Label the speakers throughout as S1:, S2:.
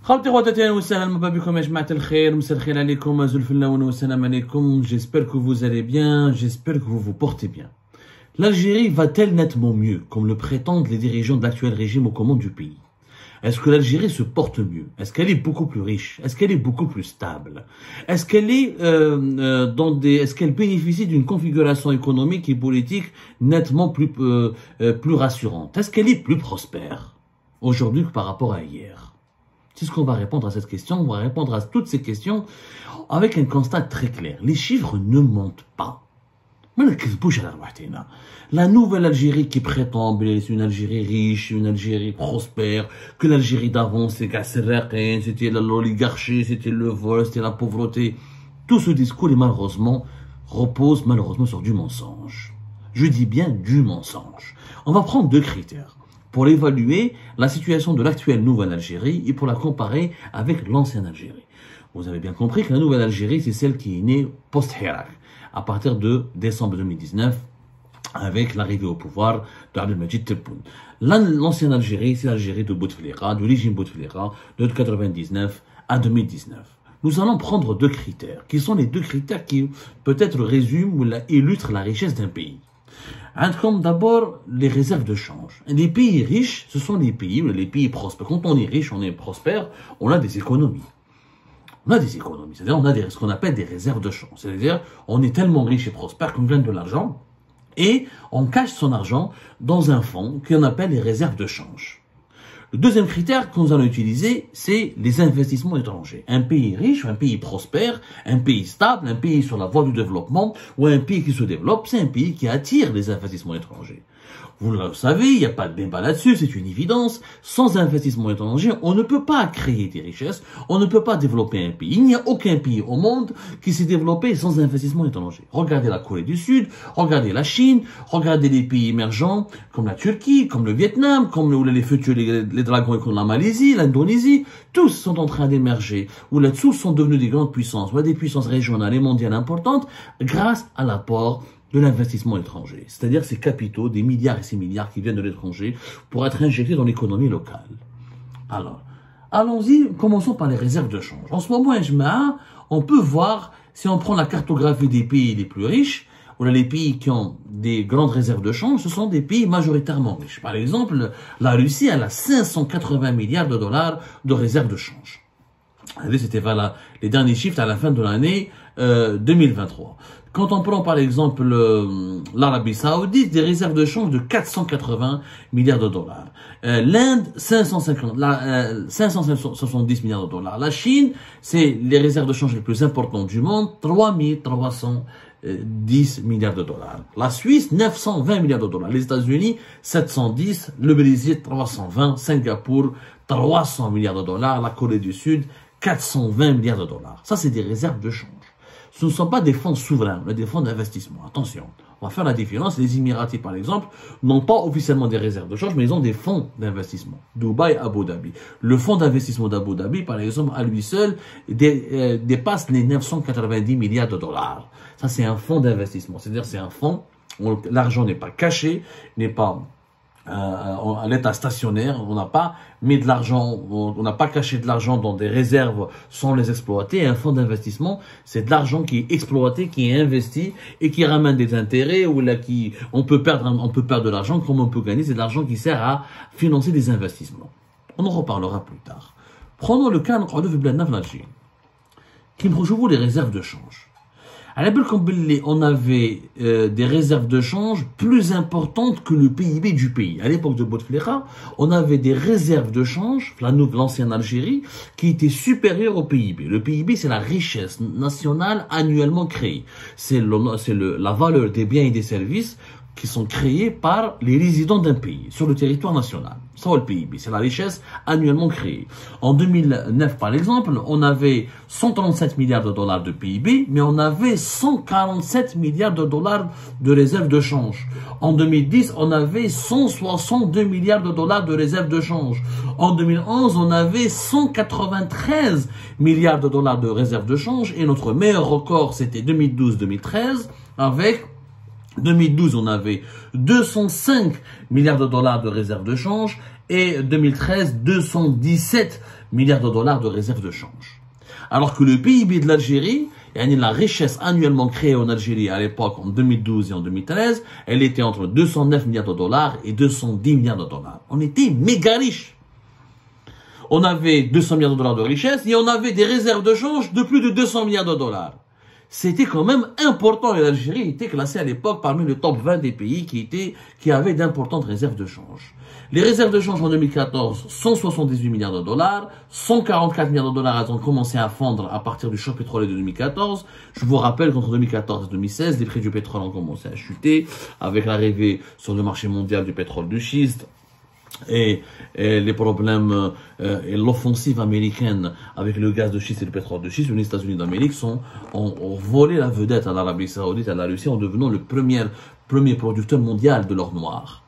S1: خاوتي خواتاتي اهلا وسهلا مرحبا بكم يا جماعة الخير مساء الخير عليكم زلف اللاون والسلام عليكم. J'espère que vous allez bien, j'espère que vous vous portez bien. L'Algérie va-t-elle nettement mieux, comme le prétendent les dirigeants de l'actuel régime aux commandes du pays? Est-ce que l'Algérie se porte mieux? Est-ce qu'elle est beaucoup plus riche? Est-ce qu'elle est beaucoup plus stable? Est-ce qu'elle est est-ce qu'elle bénéficie d'une configuration économique et politique nettement plus rassurante? Est-ce qu'elle est plus prospère aujourd'hui que par rapport à hier? C'est ce qu'on va répondre à cette question. On va répondre à toutes ces questions avec un constat très clair. Les chiffres ne mentent pas. La nouvelle Algérie qui prétend c'est une Algérie riche, une Algérie prospère, que l'Algérie d'avant c'était l'oligarchie, c'était le vol, c'était la pauvreté. Tout ce discours repose malheureusement sur du mensonge. Je dis bien du mensonge. On va prendre deux critères pour évaluer la situation de l'actuelle nouvelle Algérie et pour la comparer avec l'ancienne Algérie. Vous avez bien compris que la nouvelle Algérie, c'est celle qui est née post-Hirak, à partir de décembre 2019, avec l'arrivée au pouvoir de Abdelmadjid Tebboune. L'ancienne Algérie, c'est l'Algérie de Bouteflika, du régime Bouteflika, de 1999 à 2019. Nous allons prendre deux critères, qui sont les deux critères qui peut-être résument ou illustrent la richesse d'un pays. Comme d'abord les réserves de change. Les pays riches, ce sont les pays prospères. Quand on est riche, on est prospère, on a des économies. On a des économies, c'est-à-dire on a ce qu'on appelle des réserves de change. C'est-à-dire on est tellement riche et prospère qu'on gagne de l'argent et on cache son argent dans un fonds qu'on appelle les réserves de change. Le deuxième critère que nous allons utiliser, c'est les investissements étrangers. Un pays riche, un pays prospère, un pays stable, un pays sur la voie du développement ou un pays qui se développe, c'est un pays qui attire les investissements étrangers. Vous le savez, il n'y a pas de débat là-dessus, c'est une évidence. Sans investissement étranger, on ne peut pas créer des richesses, on ne peut pas développer un pays. Il n'y a aucun pays au monde qui s'est développé sans investissement étranger. Regardez la Corée du Sud, regardez la Chine, regardez les pays émergents comme la Turquie, comme le Vietnam, comme les futurs, les dragons comme la Malaisie, l'Indonésie. Tous sont en train d'émerger, ou là tous sont devenus des grandes puissances, ou des puissances régionales et mondiales importantes grâce à l'apport de l'investissement étranger, c'est-à-dire ces capitaux, des milliards et ces milliards qui viennent de l'étranger pour être injectés dans l'économie locale. Alors, allons-y, commençons par les réserves de change. En ce moment, on peut voir, si on prend la cartographie des pays les plus riches, ou là, les pays qui ont des grandes réserves de change, ce sont des pays majoritairement riches. Par exemple, la Russie, elle a 580 milliards de dollars de réserves de change. C'était les derniers chiffres à la fin de l'année 2023. Quand on prend par exemple l'Arabie Saoudite, des réserves de change de 480 milliards de dollars. L'Inde, 570 milliards de dollars. La Chine, c'est les réserves de change les plus importantes du monde, 3310 milliards de dollars. La Suisse, 920 milliards de dollars. Les États-Unis, 710. Le Brésil, 320. Singapour, 300 milliards de dollars. La Corée du Sud, 420 milliards de dollars. Ça, c'est des réserves de change. Ce ne sont pas des fonds souverains, mais des fonds d'investissement. Attention, on va faire la différence. Les Émiratis, par exemple, n'ont pas officiellement des réserves de change, mais ils ont des fonds d'investissement. Dubaï, Abu Dhabi. Le fonds d'investissement d'Abu Dhabi, par exemple, à lui seul, dépasse les 990 milliards de dollars. Ça, c'est un fonds d'investissement. C'est-à-dire, c'est un fonds où l'argent n'est pas caché, n'est pas à l'état stationnaire, on n'a pas mis de l'argent, on n'a pas caché de l'argent dans des réserves sans les exploiter. Un fonds d'investissement, c'est de l'argent qui est exploité, qui est investi et qui ramène des intérêts ou là on peut perdre de l'argent comme on peut gagner. C'est de l'argent qui sert à financer des investissements. On en reparlera plus tard. Prenons le cas de l'Algérie, qui me rejoue les réserves de change. On avait des réserves de change plus importantes que le PIB du pays. À l'époque de Bouteflika, on avait des réserves de change, l'ancienne Algérie, qui étaient supérieures au PIB. Le PIB, c'est la richesse nationale annuellement créée. C'est la valeur des biens et des services qui sont créés par les résidents d'un pays sur le territoire national. Ça, le PIB, c'est la richesse annuellement créée. En 2009, par exemple, on avait 137 milliards de dollars de PIB, mais on avait 147 milliards de dollars de réserves de change. En 2010, on avait 162 milliards de dollars de réserves de change. En 2011, on avait 193 milliards de dollars de réserves de change. Et notre meilleur record, c'était 2012-2013, avec 2012, on avait 205 milliards de dollars de réserves de change et 2013, 217 milliards de dollars de réserves de change. Alors que le PIB de l'Algérie, la richesse annuellement créée en Algérie à l'époque, en 2012 et en 2013, elle était entre 209 milliards de dollars et 210 milliards de dollars. On était méga riches. On avait 200 milliards de dollars de richesse et on avait des réserves de change de plus de 200 milliards de dollars. C'était quand même important et l'Algérie était classée à l'époque parmi le top 20 des pays qui avaient d'importantes réserves de change. Les réserves de change en 2014, 178 milliards de dollars, 144 milliards de dollars ont commencé à fondre à partir du choc pétrolier de 2014. Je vous rappelle qu'entre 2014 et 2016, les prix du pétrole ont commencé à chuter avec l'arrivée sur le marché mondial du pétrole de schiste. Et les problèmes et l'offensive américaine avec le gaz de schiste et le pétrole de schiste, les États-Unis d'Amérique ont volé la vedette à l'Arabie Saoudite et à la Russie en devenant le premier producteur mondial de l'or noir.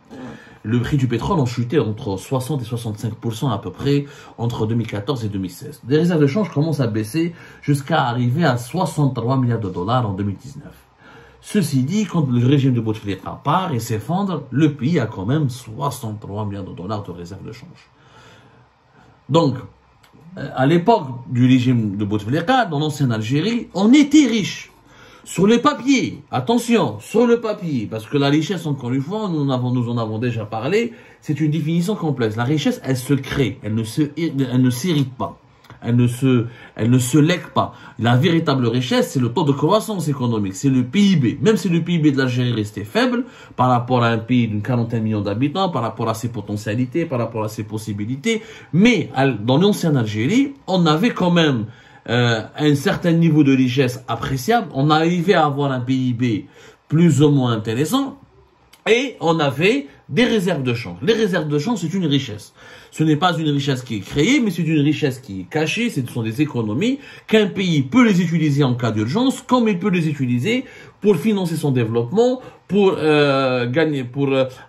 S1: Le prix du pétrole a chuté entre 60 et 65% à peu près entre 2014 et 2016. Les réserves de change commencent à baisser jusqu'à arriver à 63 milliards de dollars en 2019. Ceci dit, quand le régime de Bouteflika part et s'effondre, le pays a quand même 63 milliards de dollars de réserves de change. Donc, à l'époque du régime de Bouteflika, dans l'ancienne Algérie, on était riche. Sur le papier, attention, sur le papier, parce que la richesse, encore une fois, nous en avons déjà parlé, c'est une définition complexe. La richesse, elle se crée, elle ne s'hérite pas. Elle ne se lègue pas. La véritable richesse, c'est le taux de croissance économique, c'est le PIB. Même si le PIB de l'Algérie restait faible par rapport à un pays d'une 40 millions d'habitants, par rapport à ses potentialités, par rapport à ses possibilités, mais dans l'ancienne Algérie, on avait quand même un certain niveau de richesse appréciable. On arrivait à avoir un PIB plus ou moins intéressant et on avait des réserves de change. Les réserves de change, c'est une richesse. Ce n'est pas une richesse qui est créée, mais c'est une richesse qui est cachée. Ce sont des économies qu'un pays peut les utiliser en cas d'urgence, comme il peut les utiliser pour financer son développement, pour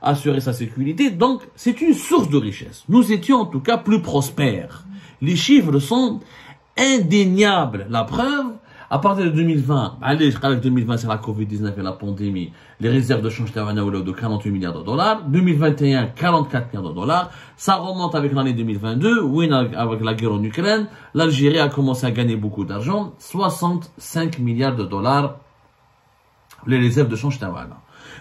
S1: assurer sa sécurité. Donc, c'est une source de richesse. Nous étions en tout cas plus prospères. Les chiffres sont indéniables. La preuve, à partir de 2020, allez, avec 2020, c'est la Covid-19 et la pandémie, les réserves de change taïwanais de 48 milliards de dollars. 2021, 44 milliards de dollars. Ça remonte avec l'année 2022, oui, avec la guerre en Ukraine. L'Algérie a commencé à gagner beaucoup d'argent. 65 milliards de dollars, les réserves de change taïwanais.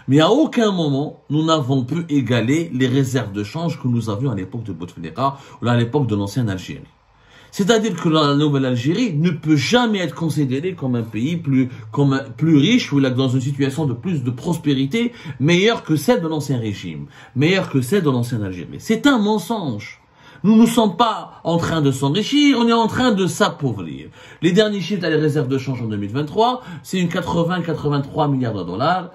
S1: Mais à aucun moment, nous n'avons pu égaler les réserves de change que nous avions à l'époque de Bouteflika ou à l'époque de l'ancienne Algérie. C'est-à-dire que la nouvelle Algérie ne peut jamais être considérée comme un pays plus riche ou dans une situation de plus de prospérité meilleure que celle de l'ancien régime, meilleure que celle de l'ancienne Algérie. C'est un mensonge. Nous ne sommes pas en train de s'enrichir, on est en train de s'appauvrir. Les derniers chiffres des réserves de change en 2023, c'est une 80-83 milliards de dollars.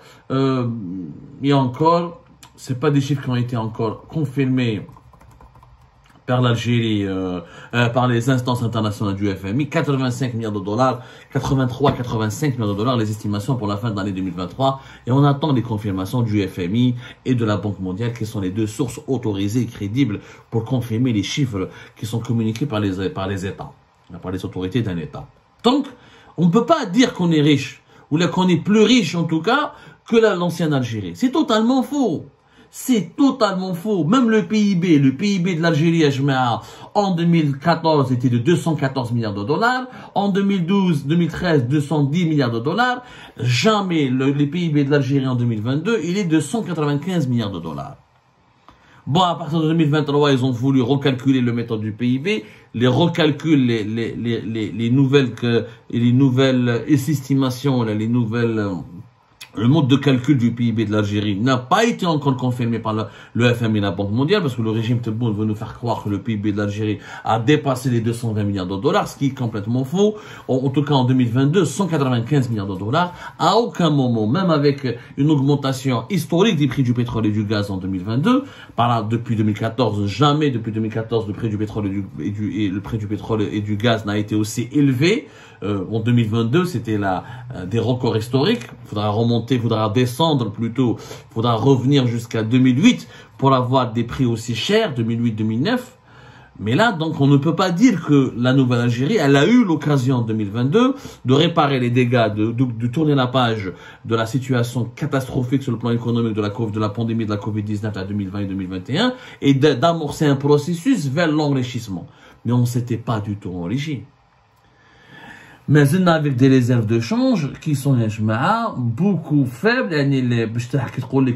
S1: Et encore, c'est pas des chiffres qui ont été encore confirmés par l'Algérie, par les instances internationales du FMI, 85 milliards de dollars, 83-85 milliards de dollars, les estimations pour la fin de l'année 2023. Et on attend les confirmations du FMI et de la Banque mondiale, qui sont les deux sources autorisées et crédibles pour confirmer les chiffres qui sont communiqués par les États, par les autorités d'un État. Donc, on ne peut pas dire qu'on est riche, ou qu'on est plus riche en tout cas, que l'ancienne Algérie. C'est totalement faux. C'est totalement faux. Même le PIB de l'Algérie, en 2014, était de 214 milliards de dollars. En 2012-2013, 210 milliards de dollars. Jamais le PIB de l'Algérie en 2022, il est de 195 milliards de dollars. Bon, à partir de 2023, ils ont voulu recalculer le méthode du PIB, les nouvelles estimations, le mode de calcul du PIB de l'Algérie n'a pas été encore confirmé par le FMI et la Banque mondiale, parce que le régime Tebboune veut nous faire croire que le PIB de l'Algérie a dépassé les 220 milliards de dollars, ce qui est complètement faux. En tout cas, en 2022, 195 milliards de dollars. À aucun moment, même avec une augmentation historique des prix du pétrole et du gaz en 2022, depuis 2014, jamais depuis 2014, le prix du pétrole le prix du pétrole et du gaz n'a été aussi élevé. En 2022, c'était des records historiques. Faudra descendre plutôt. Faudra revenir jusqu'à 2008 pour avoir des prix aussi chers, 2008-2009. Mais là, donc, on ne peut pas dire que la Nouvelle-Algérie, elle a eu l'occasion en 2022 de réparer les dégâts, de tourner la page de la situation catastrophique sur le plan économique de la pandémie de la Covid-19 à 2020 et 2021 et d'amorcer un processus vers l'enrichissement. Mais on ne s'était pas du tout enrichi. Mais on a avec des réserves de change qui sont beaucoup faibles. Les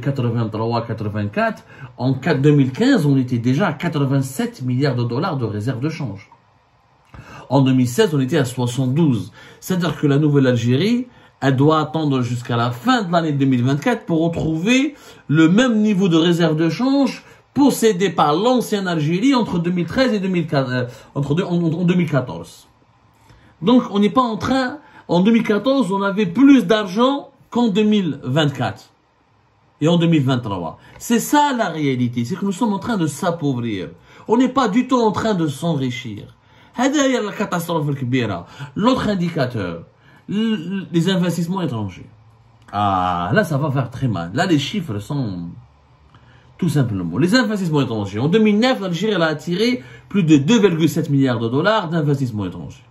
S1: 83, 84. En 2015, on était déjà à 87 milliards de dollars de réserves de change. En 2016, on était à 72. C'est-à-dire que la Nouvelle-Algérie, elle doit attendre jusqu'à la fin de l'année 2024 pour retrouver le même niveau de réserve de change possédé par l'ancienne Algérie entre 2013 et 2014. Donc, on n'est pas en train, en 2014, on avait plus d'argent qu'en 2024 et en 2023. C'est ça la réalité, c'est que nous sommes en train de s'appauvrir. On n'est pas du tout en train de s'enrichir. La catastrophe. L'autre indicateur, les investissements étrangers. Ah, là, ça va faire très mal. Là, les chiffres sont tout simplement. Les investissements étrangers. En 2009, l'Algérie a attiré plus de 2,7 milliards de dollars d'investissements étrangers.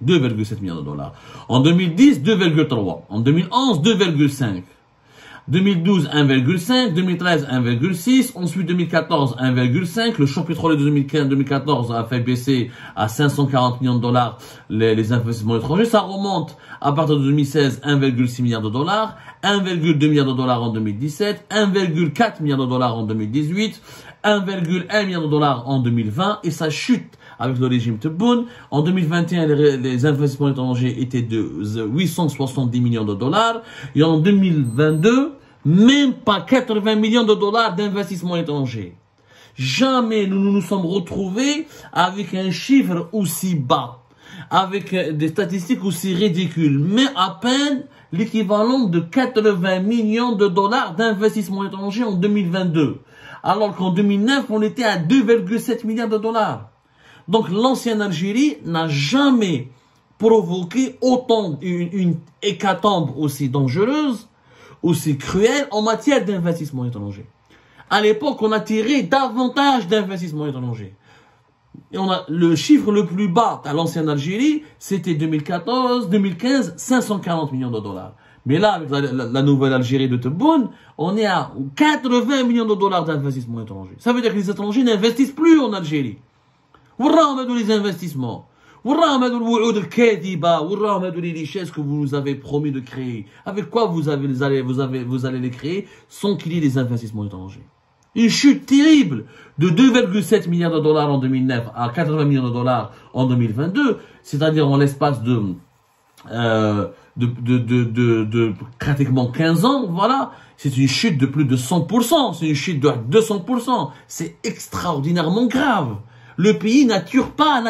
S1: 2,7 milliards de dollars. En 2010, 2,3. En 2011, 2,5. 2012, 1,5. 2013, 1,6. Ensuite, 2014, 1,5. Le choc pétrolier de 2014 a fait baisser à 540 millions de dollars les investissements étrangers. Ça remonte à partir de 2016, 1,6 milliard de dollars. 1,2 milliard de dollars en 2017. 1,4 milliard de dollars en 2018. 1,1 milliard de dollars en 2020. Et ça chute avec le régime Tebboune. En 2021, les investissements étrangers étaient de 870 millions de dollars. Et en 2022, même pas 80 millions de dollars d'investissements étrangers. Jamais nous nous sommes retrouvés avec un chiffre aussi bas, avec des statistiques aussi ridicules, mais à peine l'équivalent de 80 millions de dollars d'investissements étrangers en 2022. Alors qu'en 2009, on était à 2,7 milliards de dollars. Donc l'ancienne Algérie n'a jamais provoqué autant une hécatombe aussi dangereuse, aussi cruelle en matière d'investissement étranger. À l'époque, on a tiré davantage d'investissements étrangers. Et on a le chiffre le plus bas à l'ancienne Algérie, c'était 2015, 540 millions de dollars. Mais là, avec la nouvelle Algérie de Tebboune, on est à 80 millions de dollars d'investissements étrangers. Ça veut dire que les étrangers n'investissent plus en Algérie. وراهم هادو les investissements, وراهم هادو الوعود الكاذبة, وراهم هادو les richesses que vous nous avez promis de créer. Avec quoi vous allez les créer sans qu'il y ait des investissements étrangers. Une chute terrible de 2,7 milliards de dollars en 2009 à 80 millions de dollars en 2022, c'est-à-dire en l'espace de pratiquement 15 ans, voilà. C'est une chute de plus de 100%, c'est une chute de 200%. C'est extraordinairement grave. Le pays n'attire pas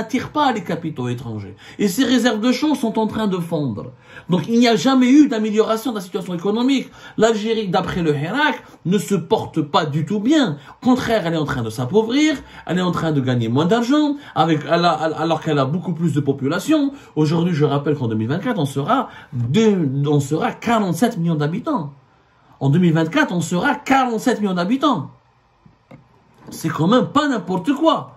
S1: les capitaux étrangers. Et ces réserves de change sont en train de fondre. Donc il n'y a jamais eu d'amélioration de la situation économique. L'Algérie, d'après le Hirak, ne se porte pas du tout bien. Au contraire, elle est en train de s'appauvrir, elle est en train de gagner moins d'argent, alors qu'elle a beaucoup plus de population. Aujourd'hui, je rappelle qu'en 2024, on sera 47 millions d'habitants. En 2024, on sera 47 millions d'habitants. C'est quand même pas n'importe quoi.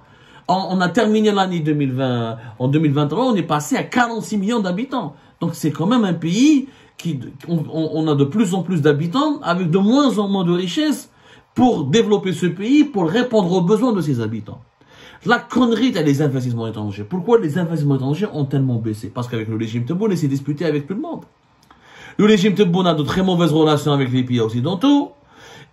S1: On a terminé l'année 2020, en 2023, on est passé à 46 millions d'habitants. Donc c'est quand même un pays on a de plus en plus d'habitants avec de moins en moins de richesses pour développer ce pays, pour répondre aux besoins de ses habitants. La connerie des investissements étrangers. Pourquoi les investissements étrangers ont tellement baissé? Parce qu'avec le régime Tebboune, il s'est disputé avec tout le monde. Le régime Tebboune a de très mauvaises relations avec les pays occidentaux.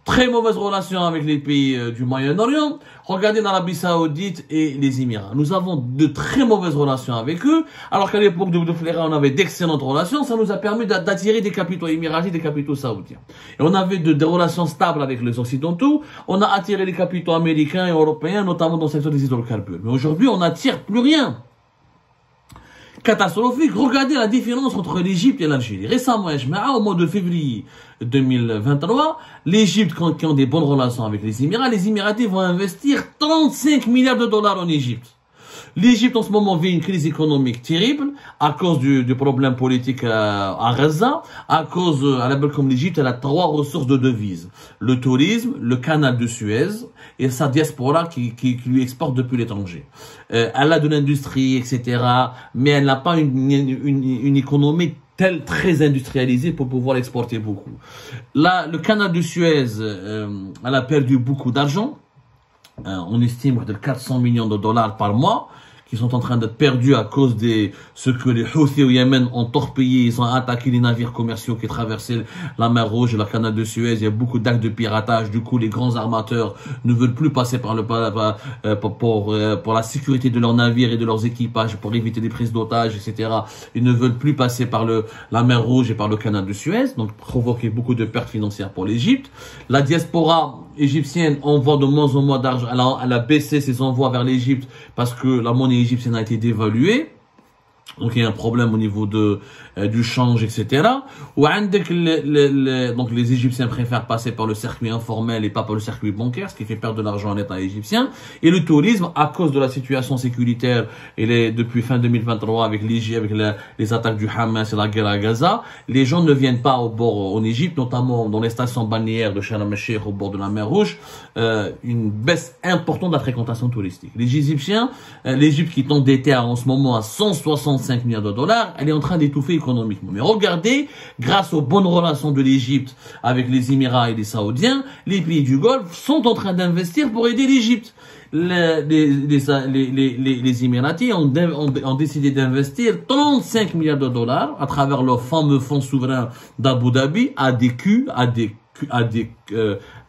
S1: Très mauvaise relation avec les pays du Moyen-Orient. Regardez dans l'Arabie Saoudite et les Émirats. Nous avons de très mauvaises relations avec eux, alors qu'à l'époque de Bouteflika, on avait d'excellentes relations. Ça nous a permis d'attirer des capitaux émiratis, des capitaux saoudiens. Et on avait des relations stables avec les Occidentaux. On a attiré les capitaux américains et européens, notamment dans le secteur des hydrocarbures. Mais aujourd'hui, on n'attire plus rien. Catastrophique. Regardez la différence entre l'Égypte et l'Algérie. Récemment, au mois de février 2023, l'Égypte, qui ont des bonnes relations avec les Émirats, les Émiratis vont investir 35 milliards de dollars en Égypte. L'Égypte en ce moment vit une crise économique terrible à cause du problème politique à Gaza, à cause, à la belle comme l'Égypte, elle a 3 ressources de devises. Le tourisme, le canal de Suez et sa diaspora qui lui exporte depuis l'étranger. Elle a de l'industrie, etc. Mais elle n'a pas une économie très industrialisée pour pouvoir l'exporter beaucoup. Là, le canal de Suez, elle a perdu beaucoup d'argent. On estime de 400 millions de dollars par mois qui sont en train d'être perdus à cause de ce que les Houthis au Yémen ont torpillé. Ils ont attaqué les navires commerciaux qui traversaient la mer Rouge et le canal de Suez. Il y a beaucoup d'actes de piratage. Du coup, les grands armateurs ne veulent plus passer par pour la sécurité de leurs navires et de leurs équipages, pour éviter des prises d'otages, etc. Ils ne veulent plus passer par la mer Rouge et par le canal de Suez, donc provoquer beaucoup de pertes financières pour l'Égypte. La diaspora égyptienne envoie de moins en moins d'argent. Elle a baissé ses envois vers l'Égypte parce que la monnaie égyptienne a été dévaluée. Donc il y a un problème au niveau du change, etc. Donc les Égyptiens préfèrent passer par le circuit informel et pas par le circuit bancaire, ce qui fait perdre de l'argent à l'État égyptien. Et le tourisme, à cause de la situation sécuritaire et depuis fin 2023 avec les attaques du Hamas et la guerre à Gaza, les gens ne viennent pas en Égypte, notamment dans les stations balnéaires de Sharm el-Sheikh au bord de la mer Rouge. Une baisse importante de la fréquentation touristique. Les Égyptiens, l'Égypte qui est endettée en ce moment à 165 milliards de dollars, elle est en train d'étouffer économiquement. Mais regardez, grâce aux bonnes relations de l'Égypte avec les Émirats et les Saoudiens, les pays du Golfe sont en train d'investir pour aider l'Égypte. Les Émiratis ont décidé d'investir 35 milliards de dollars à travers leur fameux fonds souverain d'Abu Dhabi,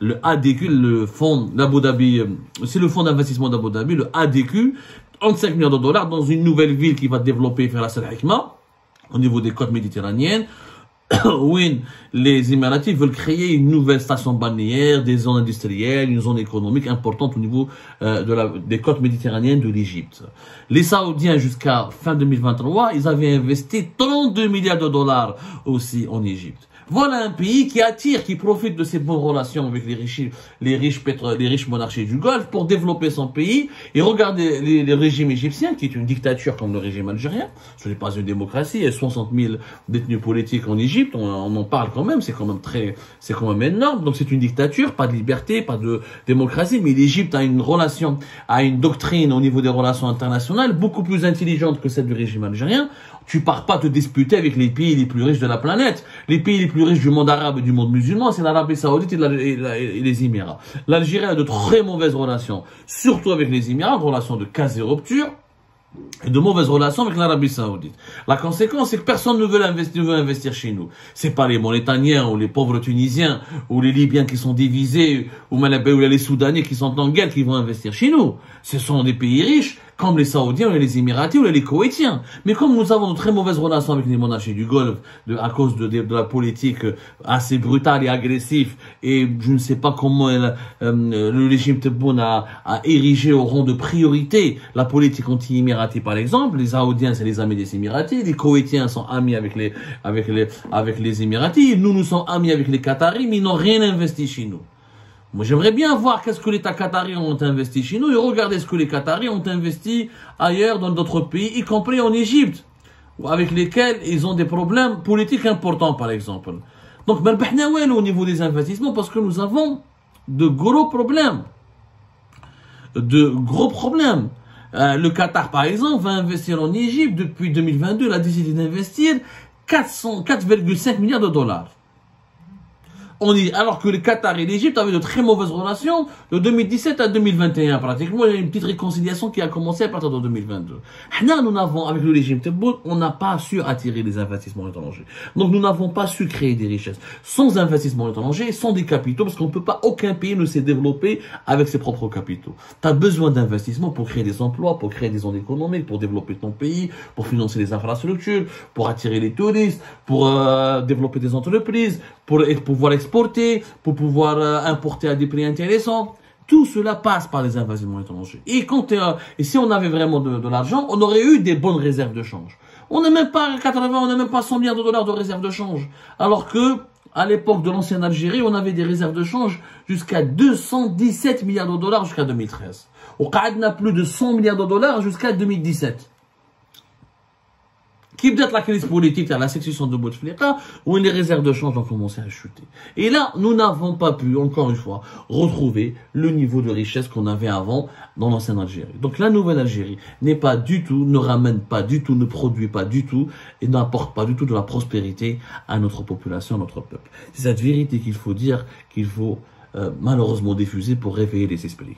S1: le ADQ, le fonds d'Abu Dhabi, c'est le fonds d'investissement d'Abu Dhabi, le ADQ, 35 milliards de dollars dans une nouvelle ville qui va développer faire la Sal Hikma au niveau des côtes méditerranéennes. où les Émiratis veulent créer une nouvelle station balnéaire, des zones industrielles, une zone économique importante au niveau des côtes méditerranéennes de l'Égypte. Les Saoudiens, jusqu'à fin 2023, ils avaient investi 32 milliards de dollars aussi en Égypte. Voilà un pays qui attire, qui profite de ses bonnes relations avec les riches monarchies du Golfe pour développer son pays. Et regardez le régime égyptien, qui est une dictature comme le régime algérien. Ce n'est pas une démocratie. Il y a 60 000 détenus politiques en Égypte. On en parle quand même. C'est quand même énorme. Donc c'est une dictature, pas de liberté, pas de démocratie. Mais l'Égypte a une doctrine au niveau des relations internationales beaucoup plus intelligente que celle du régime algérien. Tu pars pas te disputer avec les pays les plus riches de la planète. Les pays les plus riches du monde arabe et du monde musulman, c'est l'Arabie Saoudite et les Émirats. L'Algérie a de très mauvaises relations, surtout avec les Émirats, de relations de quasi-rupture, et de mauvaises relations avec l'Arabie Saoudite. La conséquence, c'est que personne ne veut investir chez nous. C'est pas les Mauritaniens ou les pauvres Tunisiens ou les Libyens qui sont divisés ou les Soudanais qui sont en guerre qui vont investir chez nous. Ce sont des pays riches comme les Saoudiens ou les Émiratis ou les Koweïtiens. Mais comme nous avons de très mauvaises relations avec les monarchies du Golfe, à cause de la politique assez brutale et agressive, et je ne sais pas comment le régime Tebboune a érigé au rang de priorité la politique anti-émirati par exemple. Les Saoudiens, c'est les amis des Émiratis, les Koweïtiens sont amis avec les Émiratis, nous sommes amis avec les Qataris, mais ils n'ont rien investi chez nous. Moi, j'aimerais bien voir qu'est-ce que les Qataris ont investi chez nous et regarder ce que les Qataris ont investi ailleurs dans d'autres pays, y compris en Égypte, avec lesquels ils ont des problèmes politiques importants, par exemple. Donc, au niveau des investissements, parce que nous avons de gros problèmes. Le Qatar, par exemple, va investir en Égypte depuis 2022. Il a décidé d'investir 4,5 milliards de dollars. Alors que le Qatar et l'Égypte avaient de très mauvaises relations de 2017 à 2021 pratiquement. Il y a une petite réconciliation qui a commencé à partir de 2022. Nous n'avons, avec le régime Tebboune, on n'a pas su attirer les investissements étrangers. Donc nous n'avons pas su créer des richesses. Sans investissements étrangers, sans des capitaux, parce qu'on ne peut pas, aucun pays ne s'est développé avec ses propres capitaux. Tu as besoin d'investissements pour créer des emplois, pour créer des zones économiques, pour développer ton pays, pour financer les infrastructures, pour attirer les touristes, pour développer des entreprises, pour pouvoir exporter, pour pouvoir importer à des prix intéressants. Tout cela passe par les investissements étrangers. Et si on avait vraiment de l'argent, on aurait eu des bonnes réserves de change. On n'a même pas 80, on n'a même pas 100 milliards de dollars de réserves de change. Alors que, à l'époque de l'ancienne Algérie, on avait des réserves de change jusqu'à 217 milliards de dollars jusqu'à 2013. وقعدنا plus de 100 milliards de dollars jusqu'à 2017. Qui peut-être la crise politique à la succession de Bouteflika, où les réserves de change ont commencé à chuter. Et là, nous n'avons pas pu, encore une fois, retrouver le niveau de richesse qu'on avait avant dans l'ancienne Algérie. Donc la nouvelle Algérie n'est pas du tout, ne ramène pas du tout, ne produit pas du tout, et n'apporte pas du tout de la prospérité à notre population, à notre peuple. C'est cette vérité qu'il faut dire, qu'il faut malheureusement diffuser pour réveiller les esprits.